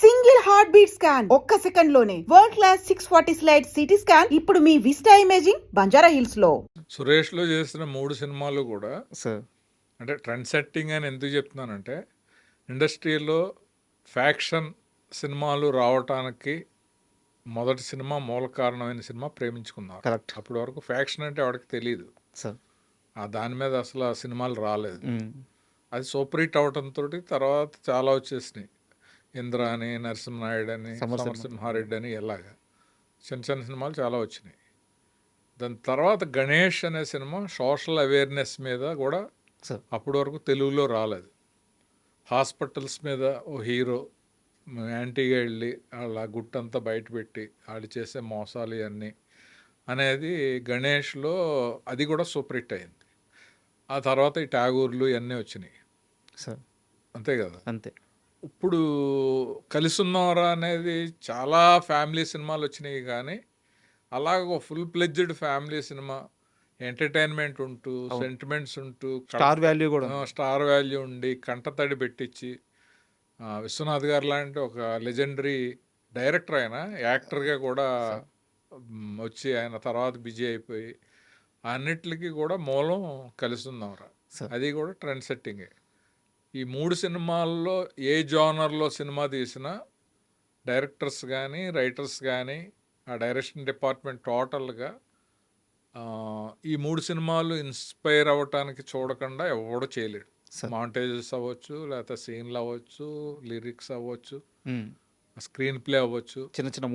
Single heart beat scan ఒక్క second లోనే world class 640 slide CT scan ఇప్పుడు మీ vista imaging Banjara hills లో. సురేష్ లో చేసిన 3 సినిమాలు కూడా సార్ అంటే ట్రెండ్ సెట్టింగ్ అని ఎందుకు చెప్తున్నానంటే ఇండస్ట్రీలో ఫ్యాక్షన్ సినిమాలు రావటానికి మొదటి సినిమా మూల కారణమైన సినిమా ప్రేమించుకున్నారు. కరెక్ట్. అప్పటి వరకు ఫ్యాక్షన్ అంటే వాడికి తెలియదు, సార్ దాని మీద అసలు ఆ సినిమాలు రాలేదు. అది సూపర్ హిట్ అవటంతో తర్వాత చాలా వచ్చేసినాయి. ఇంద్ర అని, నరసింహనాయుడు అని, సమరసింహారెడ్డి అని, ఇలాగా చిన్న చిన్న సినిమాలు చాలా వచ్చినాయి. దాని తర్వాత గణేష్ అనే సినిమా సోషల్ అవేర్నెస్ మీద కూడా అప్పటి వరకు తెలుగులో రాలేదు. హాస్పిటల్స్ మీద ఓ హీరో యాంటీగా వెళ్ళి వాళ్ళ గుట్టంతా బయటపెట్టి వాళ్ళు చేసే మోసాలు ఇవన్నీ అనేది గణేష్లో అది కూడా సూపర్ హిట్ అయింది. ఆ తర్వాత ఈ ట్యాగూర్లు ఇవన్నీ వచ్చినాయి సార్, అంతే కదా. అంతే. ఇప్పుడు కలిసున్నవరా అనేది చాలా ఫ్యామిలీ సినిమాలు వచ్చినాయి, కానీ అలాగ full pledged family cinema entertainment ఉంటూ సెంటిమెంట్స్ ఉంటూ స్టార్ వాల్యూ కూడా స్టార్ వాల్యూ ఉండి కంటతడి పెట్టించి విశ్వనాథ్ గారు లాంటి ఒక లెజెండరీ డైరెక్టర్, ఆయన యాక్టర్గా కూడా వచ్చి ఆయన తర్వాత బిజీ అయిపోయి అన్నిటికీ కూడా మూలం కలిసున్నవరా. అది కూడా ట్రెండ్ సెట్టింగే. ఈ 3 సినిమాల్లో ఏ జానర్లో సినిమా తీసినా డైరెక్టర్స్ కానీ రైటర్స్ కానీ ఆ డైరెక్షన్ డిపార్ట్మెంట్ టోటల్గా ఈ 3 సినిమాలు ఇన్స్పైర్ అవ్వటానికి చూడకుండా ఎవడో చేయలేడు. మాంటేజెస్ అవ్వచ్చు, లేకపోతే సీన్లు అవ్వచ్చు, లిరిక్స్ అవ్వచ్చు, స్క్రీన్ ప్లే అవ్వచ్చు, చిన్న చిన్న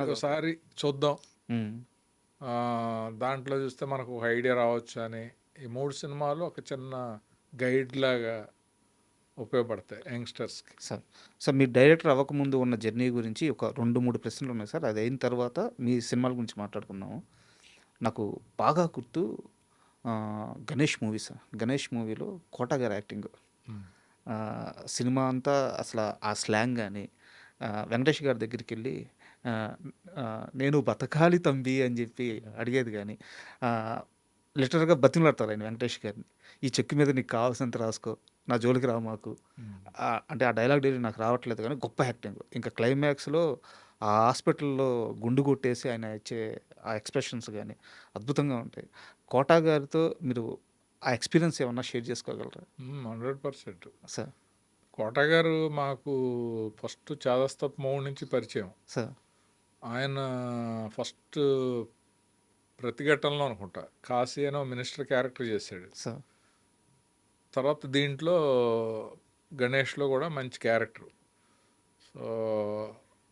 ఒకసారి చూద్దాం దాంట్లో చూస్తే మనకు ఒక ఐడియా రావచ్చు అని ఈ 3 సినిమాలు ఒక చిన్న గైడ్ లాగా ఉపయోగపడతాయి యంగ్స్టర్స్కి. సార్ మీరు డైరెక్టర్ అవ్వకముందు ఉన్న జర్నీ గురించి ఒక 2-3 ప్రశ్నలు ఉన్నాయి సార్. అది అయిన తర్వాత మీ సినిమాల గురించి మాట్లాడుకుందాము. నాకు బాగా గుర్తు గణేష్ మూవీ సార్. గణేష్ మూవీలో కోట గారి యాక్టింగ్, సినిమా అంతా అసలు ఆ స్లాంగ్ కానీ వెంకటేష్ గారి దగ్గరికి వెళ్ళి నేను బతకాలి తంబి అని చెప్పి అడిగేది కానీ లిటరల్గా బతిమలాడతారు ఆయన వెంకటేష్ గారిని. ఈ చెక్కు మీద నీకు కావాల్సినంత రాసుకో, నా జోలికి రా మాకు అంటే ఆ డైలాగ్ డైలీ నాకు రావట్లేదు, కానీ గొప్ప యాక్టింగ్. ఇంకా క్లైమాక్స్లో ఆ హాస్పిటల్లో గుండు కొట్టేసి ఆయన ఇచ్చే ఆ ఎక్స్ప్రెషన్స్ కానీ అద్భుతంగా ఉంటాయి. కోటా గారితో మీరు ఆ ఎక్స్పీరియన్స్ ఏమన్నా షేర్ చేసుకోగలరా? 100% సార్. కోటా గారు మాకు ఫస్ట్ చాదస్తప్ మూవీ నుంచి పరిచయం సార్. ఆయన ఫస్ట్ ప్రతిఘటనలో అనుకుంటా కాశీ అనో మినిస్టర్ క్యారెక్టర్ చేశాడు సార్. తర్వాత దీంట్లో గణేష్లో కూడా మంచి క్యారెక్టర్. సో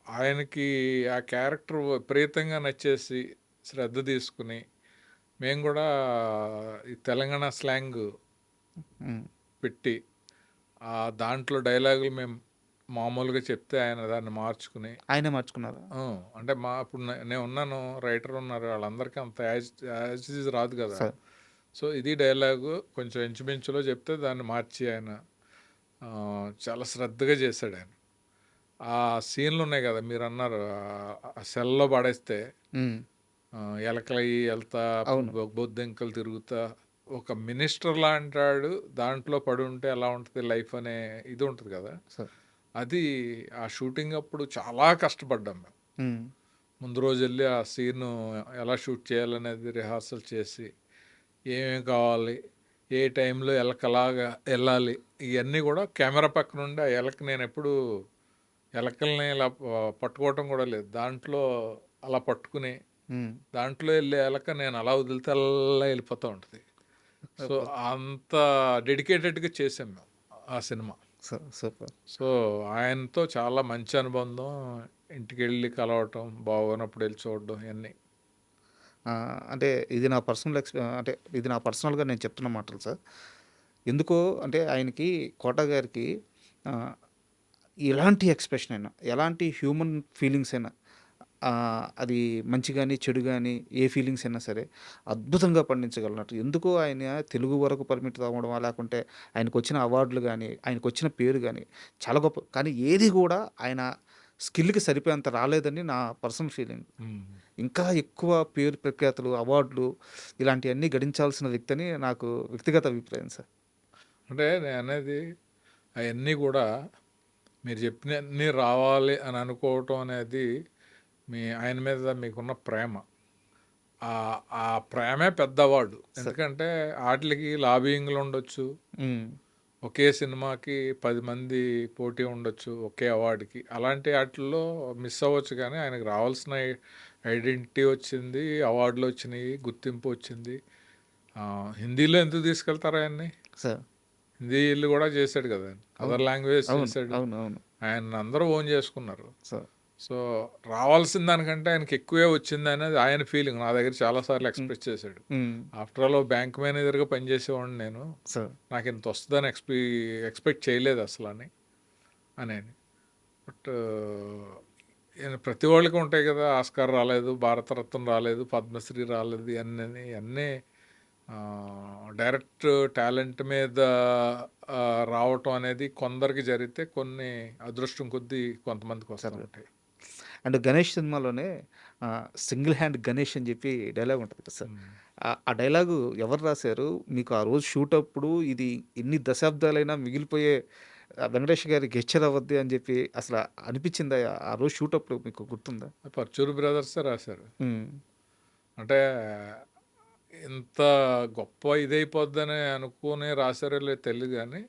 ఆయనకి ఆ క్యారెక్టర్ విపరీతంగా నచ్చేసి శ్రద్ధ తీసుకుని మేము కూడా ఈ తెలంగాణ స్లాంగ్ పెట్టి దాంట్లో డైలాగులు మేము మామూలుగా చెప్తే ఆయన దాన్ని మార్చుకుని ఆయనే మార్చుకున్నారు. అంటే ఇప్పుడు నేను ఉన్నాను, రైటర్ ఉన్నారు, వాళ్ళందరికీ అంత యాజ్ రాదు కదా. సో ఇది డైలాగు కొంచెం ఇంచుమించులో చెప్తే దాన్ని మార్చి ఆయన చాలా శ్రద్ధగా చేశాడు. ఆయన ఆ సీన్లు ఉన్నాయి కదా మీరు అన్నారు, ఆ సెల్లో పడేస్తే ఎలకలయ్యి వెళ్తా బొద్దింకలు తిరుగుతా ఒక మినిస్టర్ లా అంటాడు, దాంట్లో పడి ఉంటే ఎలా ఉంటుంది లైఫ్ అనే ఇది ఉంటుంది కదా. అది ఆ షూటింగ్ అప్పుడు చాలా కష్టపడ్డాం మేము. ముందు రోజు వెళ్ళి ఆ సీన్ ఎలా షూట్ చేయాలనేది రిహార్సల్ చేసి ఏమేమి కావాలి, ఏ టైంలో ఎలకలాగా వెళ్ళాలి, ఇవన్నీ కూడా కెమెరా పక్క నుండి ఆ ఎలక నేను ఎప్పుడు ఎలకల్ని ఇలా పట్టుకోవటం కూడా లేదు, దాంట్లో అలా పట్టుకుని దాంట్లో వెళ్ళే ఎలక నేను అలా వదిలితే అలా వెళ్ళిపోతూ ఉంటుంది. సో అంత డెడికేటెడ్గా చేసాం మేము ఆ సినిమా. సూపర్. సో ఆయనతో చాలా మంచి అనుబంధం, ఇంటికి వెళ్ళి కలవటం, బాగున్నప్పుడు వెళ్ళి చూడడం ఇవన్నీ. అంటే ఇది నా పర్సనల్గా నేను చెప్తున్న మాటలు సార్. ఎందుకో అంటే ఆయనకి కోట గారికి ఎలాంటి ఎక్స్ప్రెషన్ అయినా, ఎలాంటి హ్యూమన్ ఫీలింగ్స్ అయినా, అది మంచి కానీ చెడు కానీ ఏ ఫీలింగ్స్ అయినా సరే అద్భుతంగా పండించగలనట్టు. ఎందుకో ఆయన తెలుగు వరకు పరిమితం అవ్వడం, లేకుంటే ఆయనకు వచ్చిన అవార్డులు కానీ ఆయనకు వచ్చిన పేరు కానీ చాలా గొప్ప, కానీ ఏది కూడా ఆయన స్కిల్కి సరిపోయేంత రాలేదని నా పర్సనల్ ఫీలింగ్. ఇంకా ఎక్కువ పేరు ప్రఖ్యాతులు, అవార్డులు ఇలాంటివన్నీ గడించాల్సిన వ్యక్తి అని నాకు వ్యక్తిగత అభిప్రాయం సార్. అంటే నేను అనేది అవన్నీ కూడా మీరు చెప్పినన్ని రావాలి అని అనుకోవటం అనేది ఆయన మీద మీకున్న ప్రేమ. ఆ ప్రేమే పెద్ద అవార్డు. ఎందుకంటే వాటికి లాబియింగ్లు ఉండొచ్చు, ఒకే సినిమాకి 10 మంది పోటీ ఉండొచ్చు ఒకే అవార్డుకి. అలాంటి వాటిల్లో మిస్ అవ్వచ్చు, కానీ ఆయనకు రావాల్సిన ఐడెంటిటీ వచ్చింది, అవార్డులు వచ్చినాయి, గుర్తింపు వచ్చింది. హిందీలో ఎందుకు తీసుకెళ్తారు ఆయన్ని? సార్ హిందీలు కూడా చేశాడు కదా, అదర్ లాంగ్వేజ్ చేశాడు. అవును ఆయన అందరూ ఓన్ చేసుకున్నారు. సార్. సో రావాల్సిన దానికంటే ఆయనకి ఎక్కువే వచ్చింది అనేది ఆయన ఫీలింగ్. నా దగ్గర చాలాసార్లు ఎక్స్ప్రెస్ చేశాడు. ఆఫ్టర్ ఆల్ బ్యాంక్ మేనేజర్గా పనిచేసేవాడిని నేను, సార్ నాకు ఇంత వస్తుందని ఎక్స్పెక్ట్ చేయలేదు అసలు అని. బట్ ప్రతి వాళ్ళకి ఉంటాయి కదా, ఆస్కార్ రాలేదు, భారతరత్న రాలేదు, పద్మశ్రీ రాలేదు, అన్నీ డైరెక్ట్ టాలెంట్ మీద రావటం అనేది కొందరికి జరిగితే కొన్ని అదృష్టం కొద్దీ కొంతమందికి వస్తూ ఉంటాయి. అండ్ గణేష్ సినిమాలోనే సింగిల్ హ్యాండ్ గణేష్ అని చెప్పి డైలాగ్ ఉంటుంది కదా సార్. ఆ డైలాగు ఎవరు రాశారు? మీకు ఆ రోజు షూట్ అప్పుడు ఇది ఎన్ని దశాబ్దాలైనా మిగిలిపోయే వెంకటేష్ గారి గెస్చర్ అవ్వద్ది అని చెప్పి అసలు అనిపించిందా ఆ రోజు షూట్ అప్పుడు? మీకు గుర్తుందా? పర్చూరి బ్రదర్సే రాశారు. అంటే ఇంత గొప్ప ఇదైపోద్దని అనుకుని రాశారో లేదు తెలియదు, కానీ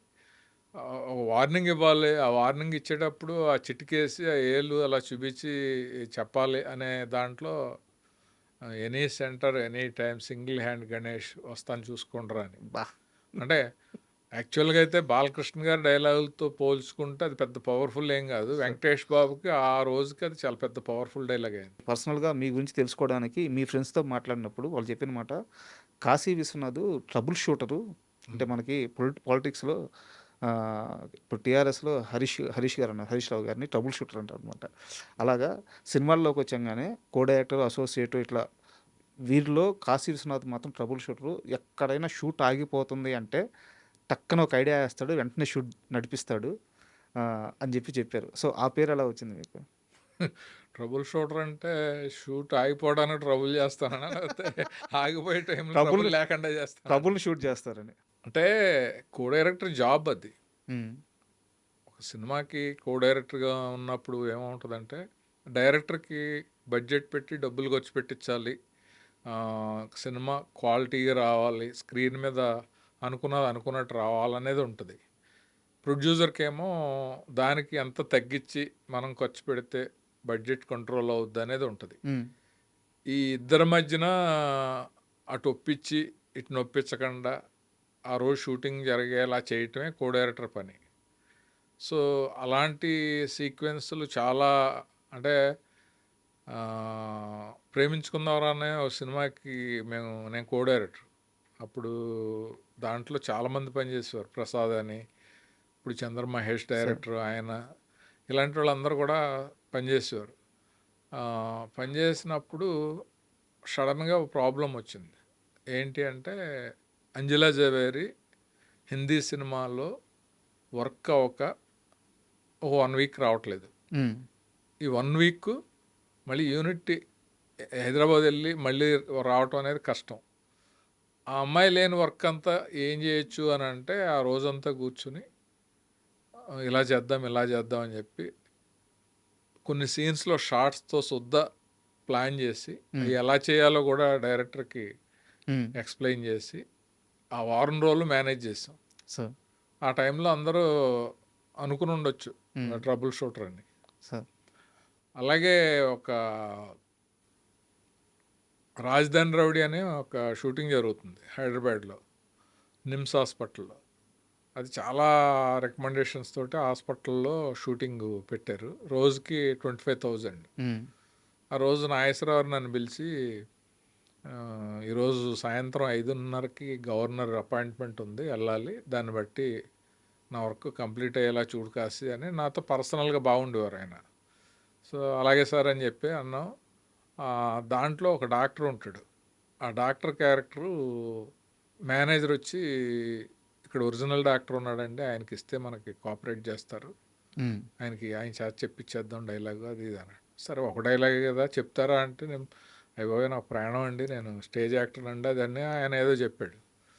ఒక వార్నింగ్ ఇవ్వాలి. ఆ వార్నింగ్ ఇచ్చేటప్పుడు ఆ చిటికేసి ఆ ఏళ్ళు అలా చూపించి చెప్పాలి అనే దాంట్లో any centre any time single hand Ganesh వస్తాను చూసుకుంటారా అని. అంటే యాక్చువల్గా అయితే బాలకృష్ణ గారి డైలాగులతో పోల్చుకుంటే అది పెద్ద పవర్ఫుల్ ఏం కాదు. వెంకటేష్ బాబుకి ఆ రోజుకి అది చాలా పెద్ద పవర్ఫుల్ డైలాగ్ అయింది. పర్సనల్గా మీ గురించి తెలుసుకోవడానికి మీ ఫ్రెండ్స్తో మాట్లాడినప్పుడు వాళ్ళు చెప్పిన మాట, కాశీ విశ్వనాథ్ ట్రబుల్ షూటరు. అంటే మనకి పాలిటిక్స్లో ఇప్పుడు టీఆర్ఎస్లో హరీష్ గారు అన్నారు, హరీష్ రావు గారిని ట్రబుల్ షూటర్ అంటారు అనమాట. అలాగా సినిమాల్లోకి వచ్చాగానే కో డైరెక్టర్, అసోసియేట్, ఇట్లా వీరిలో కాశీ విశ్వనాథ్ మాత్రం ట్రబుల్ షూటరు. ఎక్కడైనా షూట్ ఆగిపోతుంది అంటే టక్కన ఒక ఐడియా వేస్తాడు, వెంటనే షూట్ నడిపిస్తాడు అని చెప్పారు. సో ఆ పేరు ఎలా వచ్చింది మీకు? ట్రబుల్ షూటర్ అంటే షూట్ ఆగిపోవడానికి ట్రబుల్ చేస్తానన్నా, లేకపోతే ఆగిపోయే టైంలో ట్రబుల్ లేకుండా చేస్తాను? ట్రబుల్ షూట్ చేస్తారని. అంటే కో డైరెక్టర్ జాబ్ అది. ఒక సినిమాకి కో డైరెక్టర్గా ఉన్నప్పుడు ఏమవుతుందంటే, డైరెక్టర్కి బడ్జెట్ పెట్టి డబ్బులు ఖర్చు పెట్టించాలి, సినిమా క్వాలిటీగా రావాలి, స్క్రీన్ మీద అనుకున్నట్టు రావాలనేది ఉంటుంది. ప్రొడ్యూసర్కి ఏమో దానికి ఎంత తగ్గించి మనం ఖర్చు పెడితే బడ్జెట్ కంట్రోల్ అవుద్ది అనేది ఉంటుంది. ఈ ఇద్దరి మధ్యన అటు ఒప్పించి ఇటు నొప్పించకుండా ఆ రోజు షూటింగ్ జరిగేలా చేయటమే కో డైరెక్టర్ పని. సో అలాంటి సీక్వెన్స్లు చాలా, అంటే ప్రేమించుకుందాం అనే ఒక సినిమాకి నేను కో డైరెక్టర్. అప్పుడు దాంట్లో చాలామంది పనిచేసేవారు, ప్రసాద్ అని, ఇప్పుడు చంద్ర మహేష్ డైరెక్టర్, ఆయన, ఇలాంటి వాళ్ళందరూ కూడా పనిచేసేవారు. పనిచేసినప్పుడు సడన్గా ఒక ప్రాబ్లం వచ్చింది. ఏంటి అంటే, అంజలా జవేరి హిందీ సినిమాలో వర్క్ అవ్వక ఒక 1 వీక్ రావట్లేదు. ఈ 1 వీక్ మళ్ళీ యూనిట్ హైదరాబాద్ వెళ్ళి మళ్ళీ రావటం అనేది కష్టం. ఆ అమ్మాయి లేని వర్క్ అంతా ఏం చేయొచ్చు అని అంటే, ఆ రోజంతా కూర్చుని ఇలా చేద్దాం అని చెప్పి కొన్ని సీన్స్లో షార్ట్స్తో సుద్దా ప్లాన్ చేసి ఎలా చేయాలో కూడా డైరెక్టర్కి ఎక్స్ప్లెయిన్ చేసి ఆ వారం రోజులు మేనేజ్ చేసాం. ఆ టైంలో అందరూ అనుకుని ఉండొచ్చు ట్రబుల్ షూటర్ అని. అలాగే ఒక రాజధాని రౌడీ అనే ఒక షూటింగ్ జరుగుతుంది హైదరాబాద్లో, నిమ్స్ హాస్పిటల్లో. అది చాలా రికమెండేషన్స్ తోటి హాస్పిటల్లో షూటింగ్ పెట్టారు. రోజుకి 25,000. ఆ రోజు నాగేశ్వరరావు నన్ను పిలిచి, ఈరోజు సాయంత్రం 5:30కి గవర్నర్ అపాయింట్మెంట్ ఉంది, వెళ్ళాలి, దాన్ని బట్టి నా వర్క్ కంప్లీట్ అయ్యేలా చూడు కాసి అని నాతో పర్సనల్గా బాగుండేవారు ఆయన. సో అలాగే సార్ అని చెప్పి అన్నాం. దాంట్లో ఒక డాక్టర్ ఉంటాడు. ఆ డాక్టర్ క్యారెక్టరు మేనేజర్ వచ్చి, ఇక్కడ ఒరిజినల్ డాక్టర్ ఉన్నాడండి, ఆయనకి ఇస్తే మనకి కోఆపరేట్ చేస్తారు, ఆయన చేత చెప్పించేద్దాం డైలాగు అది ఇది అన్నాడు. సరే ఒక డైలాగే కదా చెప్తారా అంటే, నేను అయిపోయి నా ప్రాణం అండి, నేను స్టేజ్ యాక్టర్ అండి అదన్నీ ఆయన ఏదో చెప్పాడు.